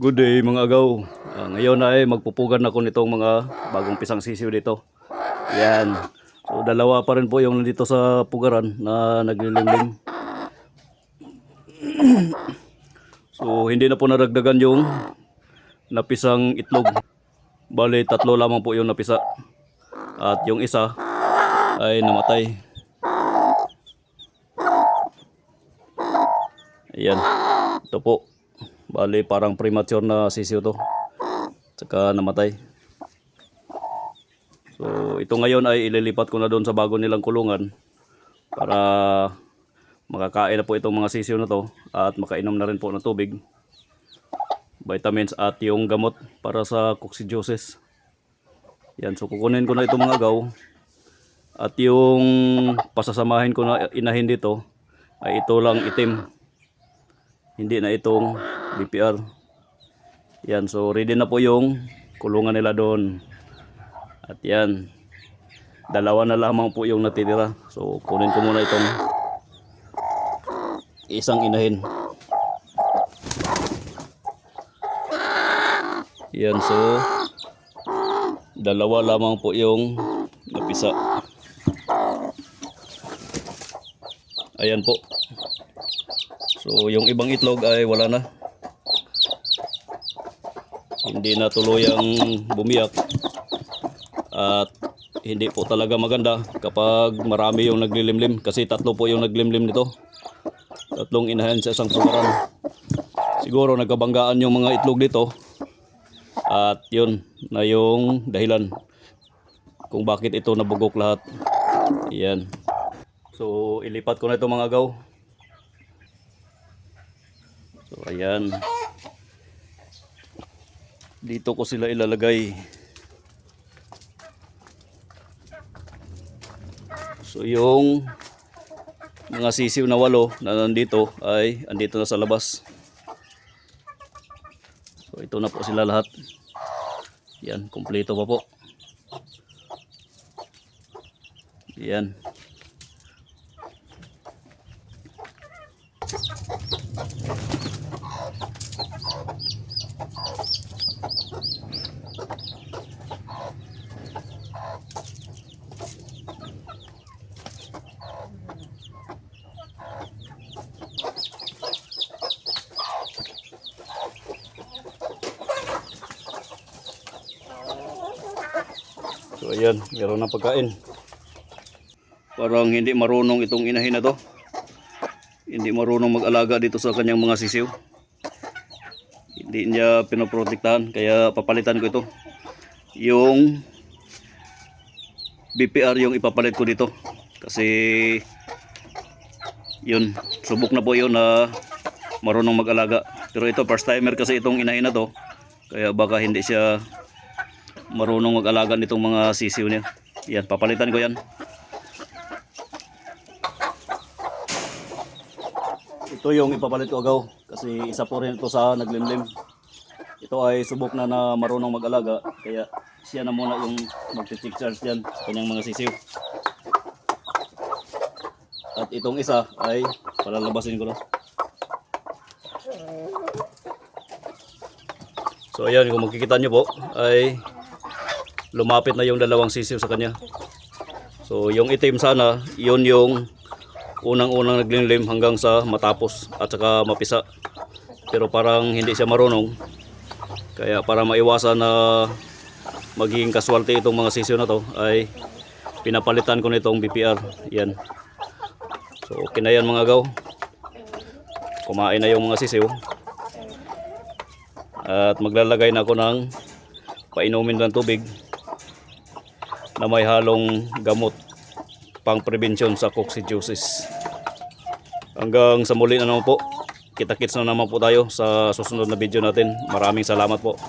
Good day mga agaw. Ngayon ay magpupugan ako nitong mga bagong pisang sisiw dito. Yan. So dalawa pa rin po yung nandito sa pugaran na naglilimlim. So hindi na po nadagdagan yung napisang itlog. Bali tatlo lamang po yung napisa. At yung isa ay namatay. Ayan. Ito po. Bali parang premature na sisiw to. Tsaka namatay. So ito ngayon ay ililipat ko na doon sa bago nilang kulungan para makakain na po itong mga sisiw na to at makainom na rin po ng tubig, vitamins at yung gamot para sa coccidiosis. Yan, so kukunin ko na itong mga agaw at yung pasasamahin ko na inahin dito ay ito lang itim, hindi na itong BPR. Yan, so ready na po yung kulungan nila doon. At yan, dalawa na lamang po yung natitira. So kunin ko muna itong isang inahin. Yan, so dalawa lamang po yung napisa. Ayan po. So yung ibang itlog ay wala na. Hindi na tuluyang bumiyak. At hindi po talaga maganda kapag marami yung naglilimlim. Kasi tatlo po yung naglimlim nito. Tatlong inahin sa isang pugaran. Siguro nagkabanggaan yung mga itlog dito. At yun na yung dahilan kung bakit ito nabugok lahat. Ayan. So ilipat ko na ito mga agaw. So ayan. Dito ko sila ilalagay. So yung mga sisiw na 8 na nandito ay andito na sa labas. So ito na po sila lahat. Yan, kumpleto pa po. Yan. So ayan, meron ng pagkain. Parang hindi marunong itong inahin na to. Hindi marunong mag-alaga dito sa kanyang mga sisiw. Hindi niya pinoprotektahan, kaya papalitan ko ito. Yung BPR yung ipapalit ko dito. Kasi yun, subok na po yun na marunong mag-alaga. Pero ito first timer kasi itong inahin na to. Kaya baka hindi siya marunong mag-alaga nitong mga sisiw niya. Yan, papalitan ko yan. Ito yung ipapalit ko agaw kasi isa po rin ito sa naglimlim. Ito ay subok na na marunong mag-alaga, kaya siya na muna yung mag-check charge dyan sa kanyang mga sisiw. At itong isa ay palalabasin ko na. So ayan, kung makikita nyo po ay lumapit na yung dalawang sisiw sa kanya. So yung itim sana, yun yung unang-unang naglimlim hanggang sa matapos at saka mapisa. Pero parang hindi siya marunong. Kaya para maiwasan na magiging kaswerte itong mga sisiw na to ay pinapalitan ko nitong BPR. Yan. So okay na yan mga agaw. Kumain na yung mga sisiw. At maglalagay na ako ng painumin ng tubig na may halong gamot pang prevention sa coccidiosis. Hanggang sa muli na naman po. Kita-kits na naman po tayo sa susunod na video natin. Maraming salamat po.